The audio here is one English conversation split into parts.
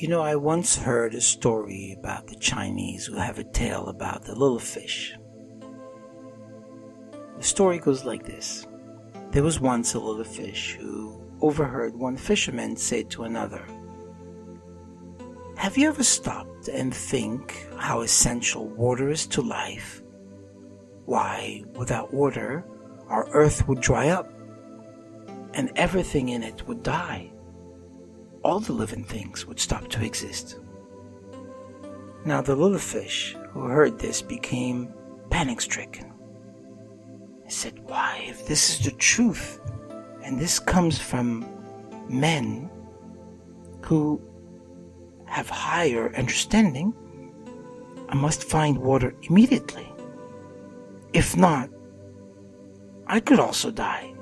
I once heard a story about the Chinese who have a tale about the little fish. The story goes like this. There was once a little fish who overheard one fisherman say to another, "Have you ever stopped and think how essential water is to life? Why, without water, our earth would dry up, and everything in it would die. All the living things would stop to exist." Now the little fish who heard this became panic-stricken. He said, "Why, if this is the truth, and this comes from men who have higher understanding, I must find water immediately. If not, I could also die."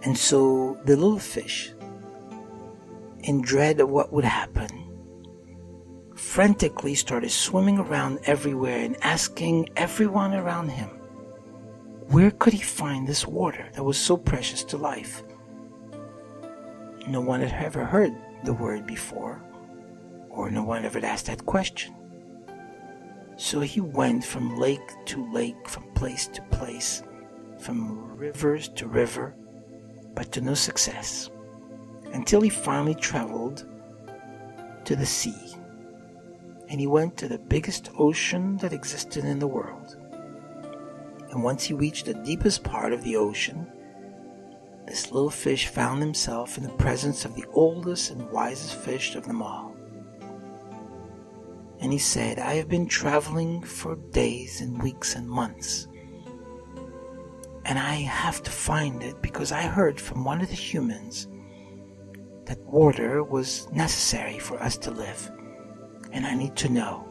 And so the little fish, in dread of what would happen, frantically started swimming around everywhere and asking everyone around him, where could he find this water that was so precious to life? No one had ever heard the word before, or no one ever asked that question. So he went from lake to lake, from place to place, from rivers to river, but to no success, until he finally traveled to the sea. And he went to the biggest ocean that existed in the world. And once he reached the deepest part of the ocean, this little fish found himself in the presence of the oldest and wisest fish of them all. And he said, "I have been traveling for days and weeks and months, and I have to find it because I heard from one of the humans that water was necessary for us to live, and I need to know,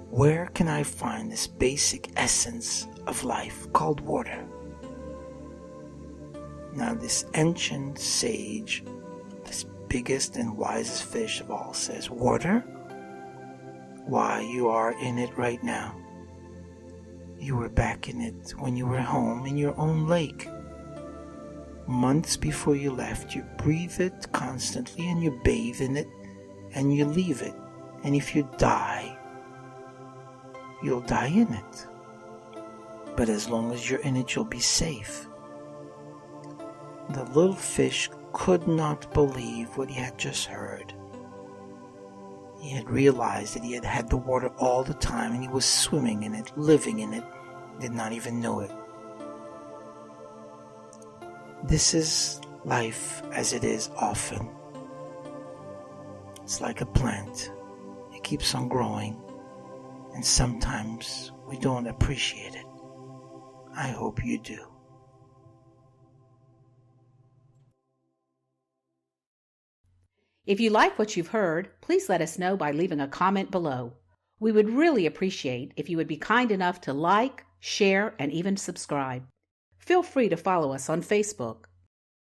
where can I find this basic essence of life called water?" Now this ancient sage, this biggest and wisest fish of all, says, "Water? Why, you are in it right now. You were back in it when you were home in your own lake. Months before you left, you breathe it constantly and you bathe in it and you leave it. And if you die, you'll die in it. But as long as you're in it, you'll be safe." The little fish could not believe what he had just heard. He had realized that he had had the water all the time, and he was swimming in it, living in it, did not even know it. This is life as it is often. It's like a plant. It keeps on growing, and sometimes we don't appreciate it. I hope you do. If you like what you've heard, please let us know by leaving a comment below. We would really appreciate if you would be kind enough to like, share, and even subscribe. Feel free to follow us on Facebook.